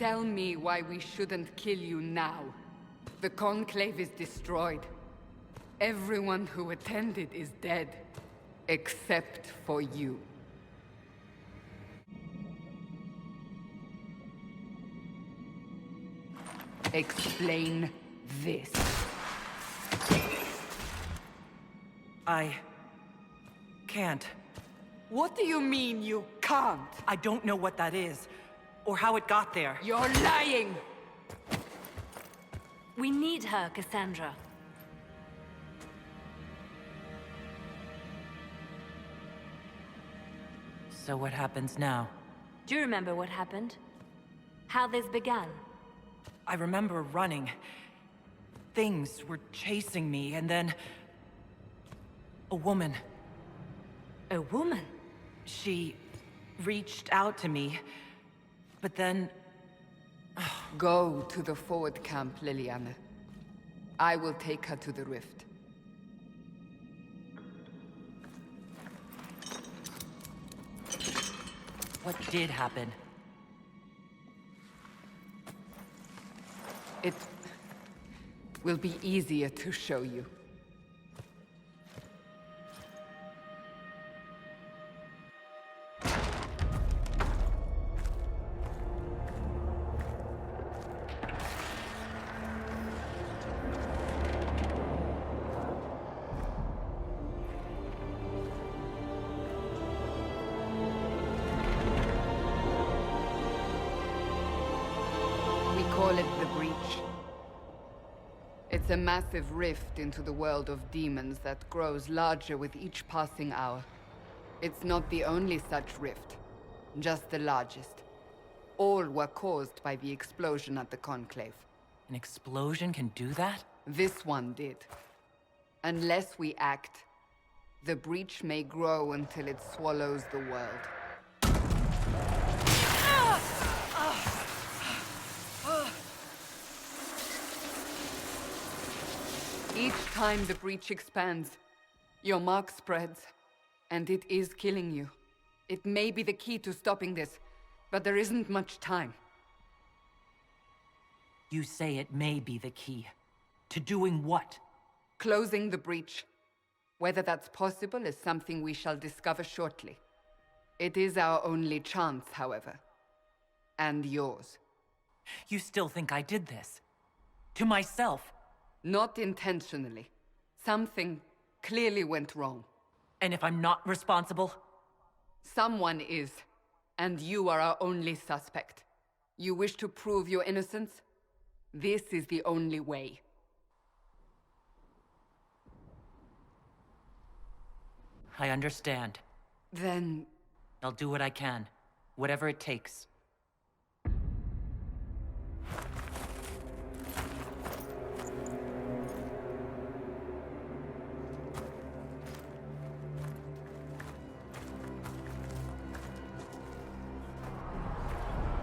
Tell me why we shouldn't kill you now. The Conclave is destroyed. Everyone who attended is dead. Except for you. Explain this. I can't. What do you mean you can't? I don't know what that is, or how it got there. You're lying! We need her, Cassandra. So what happens now? Do you remember what happened? How this began? I remember running. Things were chasing me, and then... a woman. A woman? She reached out to me, but then... Go to the forward camp, Liliana. I will take her to the rift. What did happen? It will be easier to show you. Call it the Breach. It's a massive rift into the world of demons that grows larger with each passing hour. It's not the only such rift, just the largest. All were caused by the explosion at the Conclave. An explosion can do that? This one did. Unless we act, the Breach may grow until it swallows the world. Each time the Breach expands, your mark spreads, and it is killing you. It may be the key to stopping this, but there isn't much time. You say it may be the key. To doing what? Closing the Breach. Whether that's possible is something we shall discover shortly. It is our only chance, however. And yours. You still think I did this? To myself? Not intentionally. Something clearly went wrong. And if I'm not responsible? Someone is, and you are our only suspect. You wish to prove your innocence? This is the only way. I understand. Then... I'll do what I can. Whatever it takes.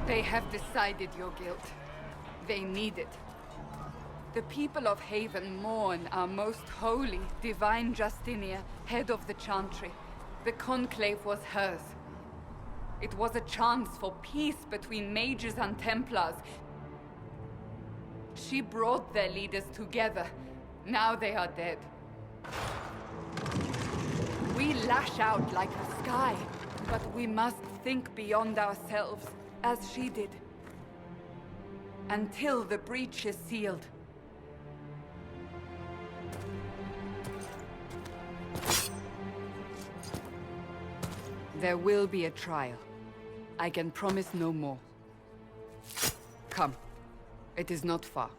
They have decided your guilt. They need it. The people of Haven mourn our most holy, divine Justinia, head of the Chantry. The Conclave was hers. It was a chance for peace between mages and Templars. She brought their leaders together. Now they are dead. We lash out like the sky, but we must think beyond ourselves, as she did. Until the Breach is sealed. There will be a trial. I can promise no more. Come. It is not far.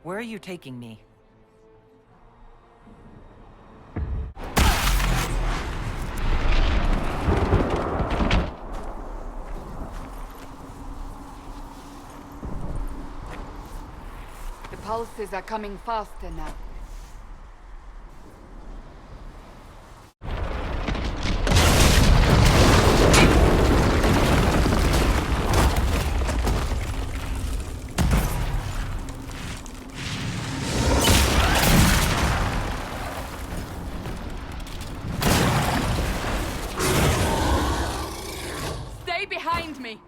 Where are you taking me? The pulses are coming faster now. Stay behind me!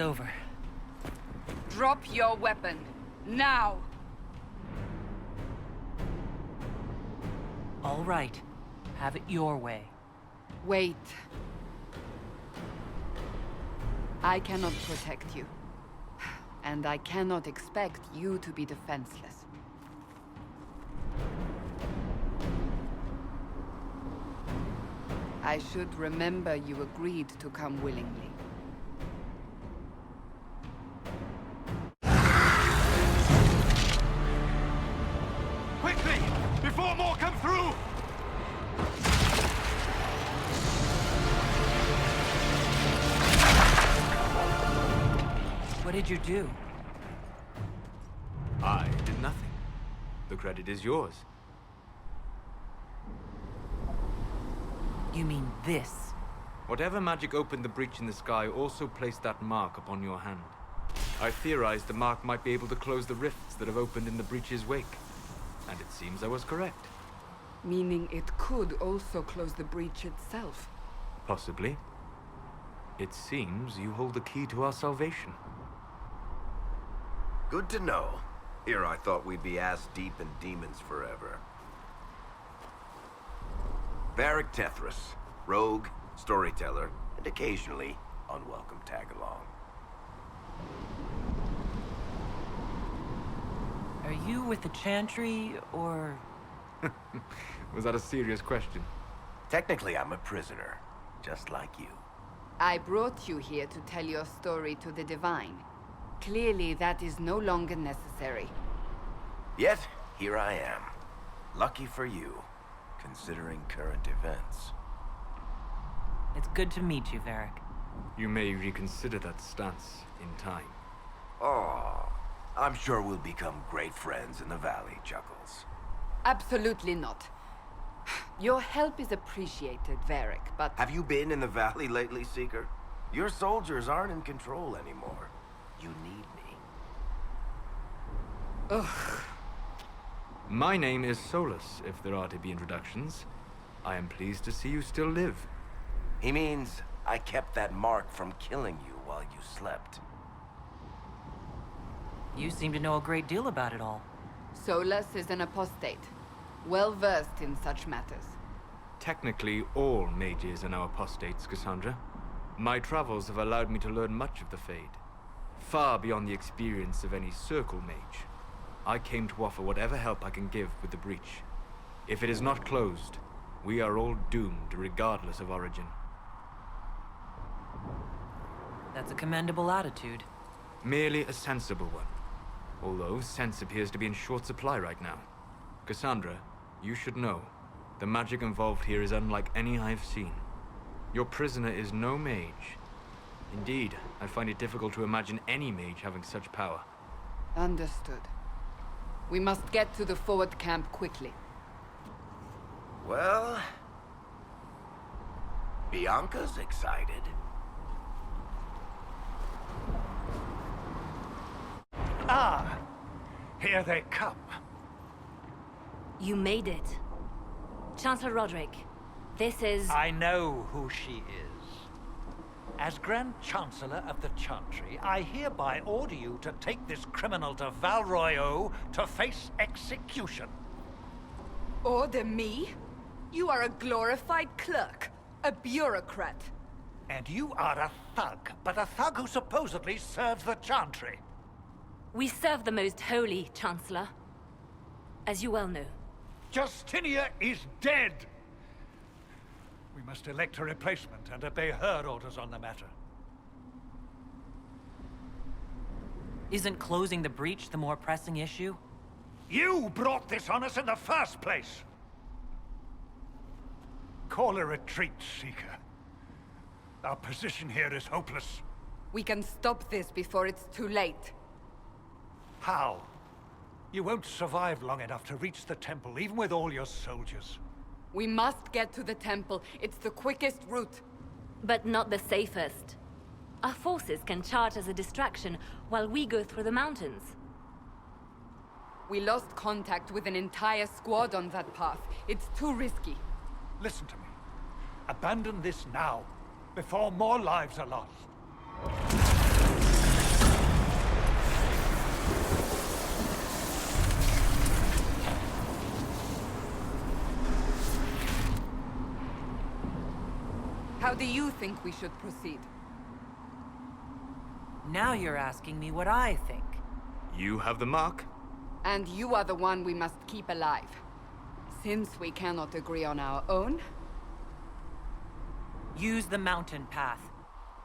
over. Drop your weapon. Now! All right. Have it your way. Wait. I cannot protect you. And I cannot expect you to be defenseless. I should remember you agreed to come willingly. Quickly! Before more come through! What did you do? I did nothing. The credit is yours. You mean this? Whatever magic opened the breach in the sky also placed that mark upon your hand. I theorized the mark might be able to close the rifts that have opened in the breach's wake. And it seems I was correct. Meaning it could also close the breach itself. Possibly. It seems you hold the key to our salvation. Good to know. Here I thought we'd be ass-deep in demons forever. Varric Tethras, rogue, storyteller, and occasionally unwelcome tag-along. Are you with the Chantry, or...? Was that a serious question? Technically, I'm a prisoner, just like you. I brought you here to tell your story to the Divine. Clearly, that is no longer necessary. Yet, here I am. Lucky for you, considering current events. It's good to meet you, Varric. You may reconsider that stance in time. Oh, I'm sure we'll become great friends in the Valley, Chuckles. Absolutely not. Your help is appreciated, Varric, but... Have you been in the Valley lately, Seeker? Your soldiers aren't in control anymore. You need me. Ugh. My name is Solus, if there are to be introductions. I am pleased to see you still live. He means I kept that mark from killing you while you slept. You seem to know a great deal about it all. Solus is an apostate, well-versed in such matters. Technically, all mages are now apostates, Cassandra. My travels have allowed me to learn much of the Fade. Far beyond the experience of any Circle mage. I came to offer whatever help I can give with the breach. If it is not closed, we are all doomed regardless of origin. That's a commendable attitude. Merely a sensible one. Although sense appears to be in short supply right now. Cassandra, you should know. The magic involved here is unlike any I've seen. Your prisoner is no mage. Indeed, I find it difficult to imagine any mage having such power. Understood. We must get to the forward camp quickly. Well... Bianca's excited. Ah, here they come. You made it. Chancellor Roderick, this is... I know who she is. As Grand Chancellor of the Chantry, I hereby order you to take this criminal to Val Royeaux to face execution. Order me? You are a glorified clerk, a bureaucrat. And you are a thug, but a thug who supposedly serves the Chantry. We serve the most holy, Chancellor. As you well know. Justinia is dead! We must elect a replacement and obey her orders on the matter. Isn't closing the breach the more pressing issue? You brought this on us in the first place! Call a retreat, Seeker. Our position here is hopeless. We can stop this before it's too late. How? You won't survive long enough to reach the temple, even with all your soldiers. We must get to the temple. It's the quickest route. But not the safest. Our forces can charge as a distraction while we go through the mountains. We lost contact with an entire squad on that path. It's too risky. Listen to me. Abandon this now, before more lives are lost. How do you think we should proceed? Now you're asking me what I think. You have the mark. And you are the one we must keep alive. Since we cannot agree on our own, Use the mountain path.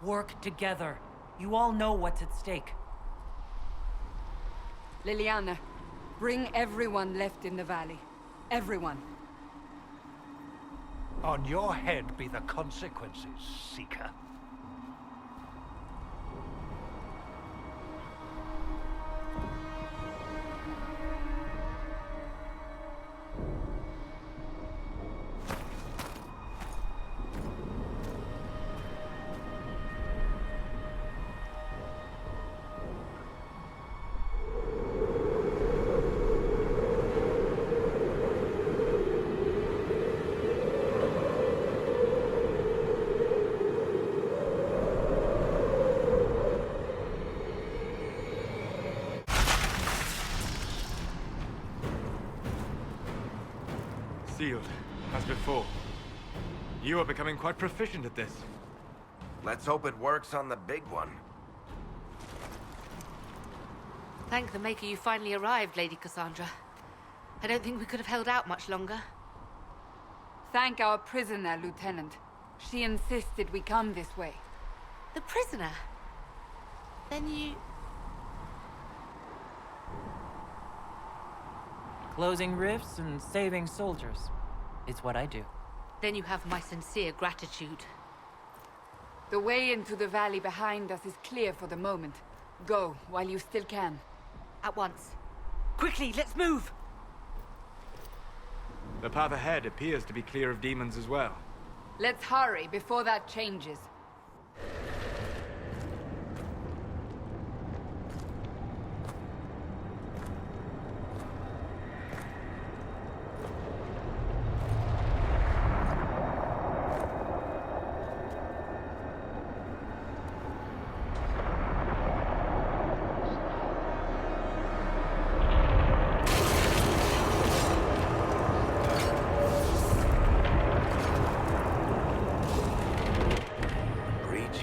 Work together. You all know what's at stake. Liliana, bring everyone left in the valley. Everyone. On your head be the consequences, Seeker. Sealed, as before. You are becoming quite proficient at this. Let's hope it works on the big one. Thank the Maker you finally arrived, Lady Cassandra. I don't think we could have held out much longer. Thank our prisoner, Lieutenant. She insisted we come this way. The prisoner? Then you... Closing rifts and saving soldiers. It's what I do. Then you have my sincere gratitude. The way into the valley behind us is clear for the moment. Go, while you still can. At once. Quickly, let's move! The path ahead appears to be clear of demons as well. Let's hurry before that changes.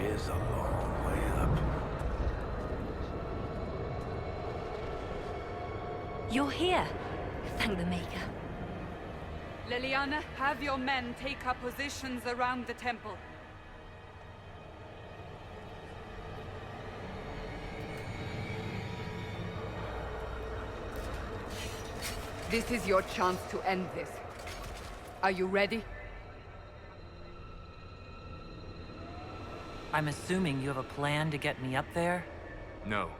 Is a long way up. You're here. Thank the Maker. Liliana, have your men take up positions around the temple. This is your chance to end this. Are you ready? I'm assuming you have a plan to get me up there? No.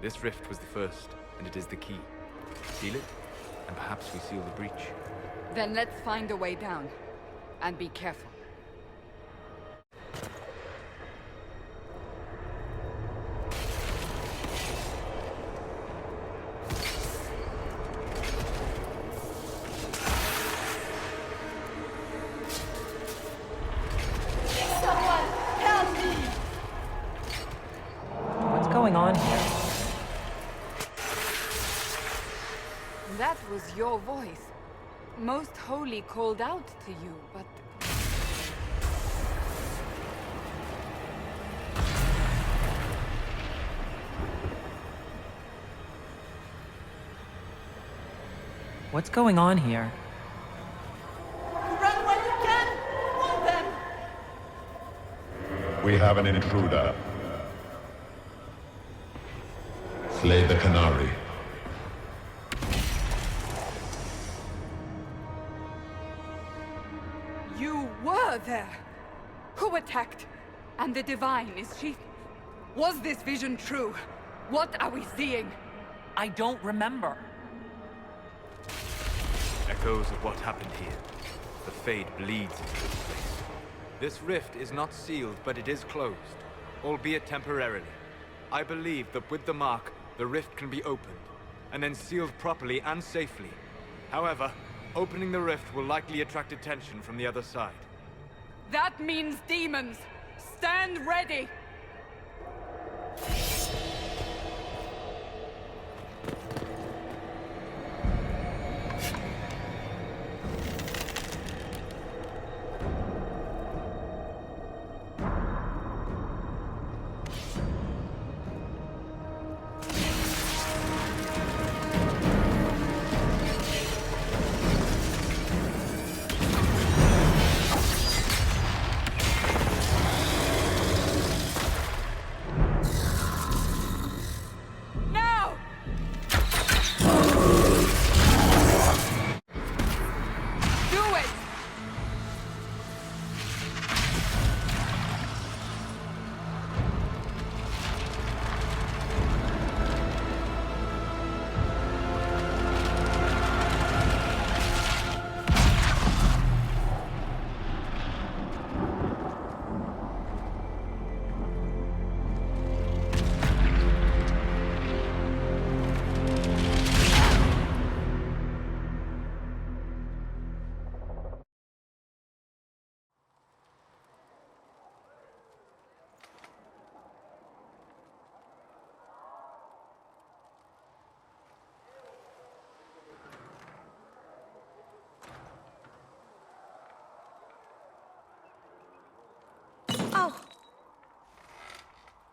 This rift was the first, and it is the key. Seal it, and perhaps we seal the breach. Then let's find a way down. And be careful. What's going on here? That was your voice. Most Holy called out to you, but... What's going on here? Run while you can! Hold them! We have an intruder. Slay the Qunari. You were there! Who attacked? And the Divine, is she... Was this vision true? What are we seeing? I don't remember. Echoes of what happened here. The Fade bleeds into this place. This rift is not sealed, but it is closed, albeit temporarily. I believe that with the mark, the rift can be opened, and then sealed properly and safely. However, opening the rift will likely attract attention from the other side. That means demons! Stand ready!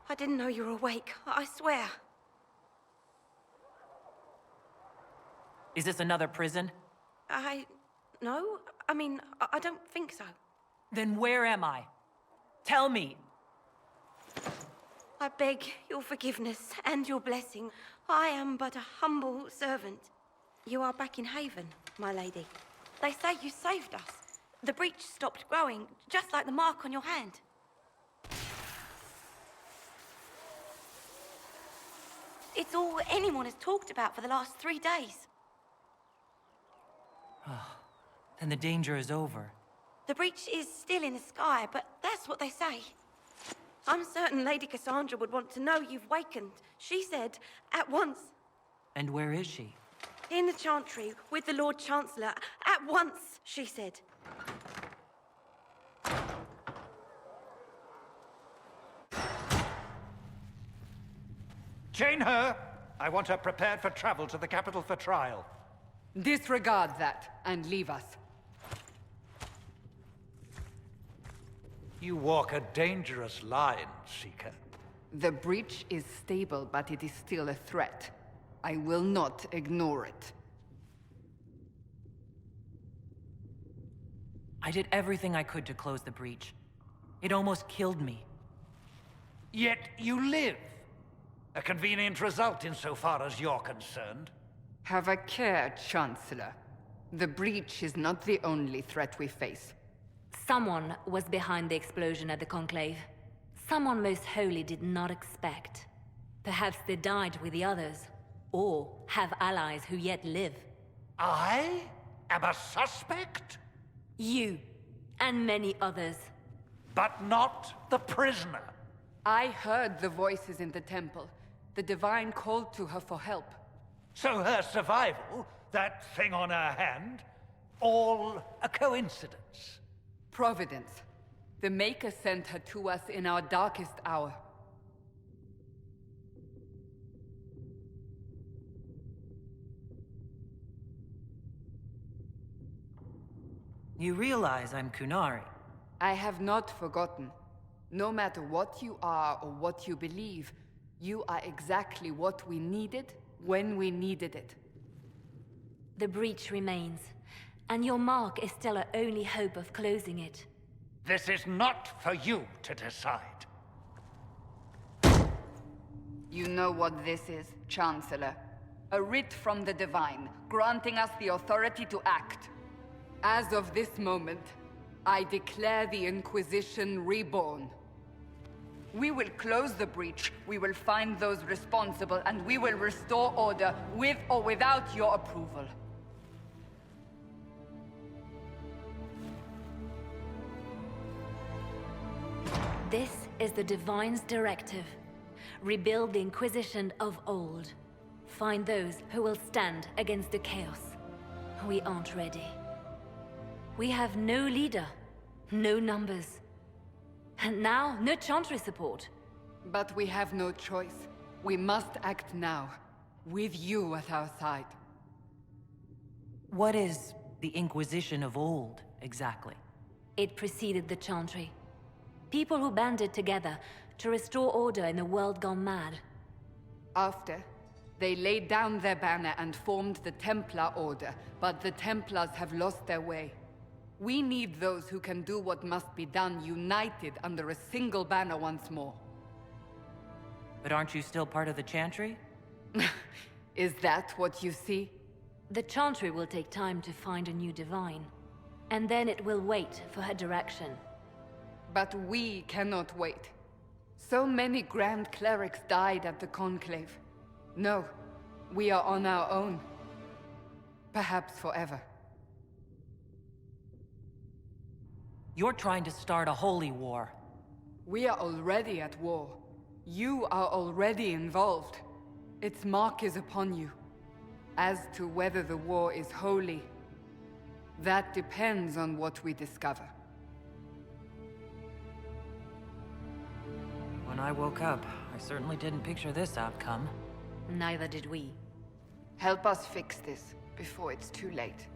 I didn't know you were awake, I swear. Is this another prison? No. I mean, I don't think so. Then where am I? Tell me! I beg your forgiveness and your blessing. I am but a humble servant. You are back in Haven, my lady. They say you saved us. The breach stopped growing, just like the mark on your hand. It's all anyone has talked about for the last 3 days. Then the danger is over. The breach is still in the sky, but that's what they say. I'm certain Lady Cassandra would want to know you've wakened. She said, at once. And where is she? In the Chantry, with the Lord Chancellor. At once, she said. Chain her! I want her prepared for travel to the capital for trial. Disregard that, and leave us. You walk a dangerous line, Seeker. The breach is stable, but it is still a threat. I will not ignore it. I did everything I could to close the breach. It almost killed me. Yet you live. A convenient result insofar as you're concerned. Have a care, Chancellor. The breach is not the only threat we face. Someone was behind the explosion at the Conclave. Someone most holy did not expect. Perhaps they died with the others, or have allies who yet live. I am a suspect? You, and many others. But not the prisoner. I heard the voices in the temple. The Divine called to her for help. So her survival, that thing on her hand, all a coincidence. Providence. The Maker sent her to us in our darkest hour. You realize I'm Qunari. I have not forgotten. No matter what you are or what you believe, you are exactly what we needed when we needed it. The breach remains, and your mark is still our only hope of closing it. This is not for you to decide. You know what this is, Chancellor. A writ from the Divine, granting us the authority to act. As of this moment, I declare the Inquisition reborn. We will close the breach, we will find those responsible, and we will restore order, with or without your approval. This is the Divine's directive. Rebuild the Inquisition of old. Find those who will stand against the chaos. We aren't ready. We have no leader, no numbers. And now, no Chantry support. But we have no choice. We must act now, with you at our side. What is the Inquisition of old, exactly? It preceded the Chantry. People who banded together to restore order in a world gone mad. After, they laid down their banner and formed the Templar Order, but the Templars have lost their way. We need those who can do what must be done, united under a single banner once more. But aren't you still part of the Chantry? Is that what you see? The Chantry will take time to find a new Divine. And then it will wait for her direction. But we cannot wait. So many Grand Clerics died at the Conclave. No, we are on our own. Perhaps forever. You're trying to start a holy war. We are already at war. You are already involved. Its mark is upon you. As to whether the war is holy, that depends on what we discover. When I woke up, I certainly didn't picture this outcome. Neither did we. Help us fix this before it's too late.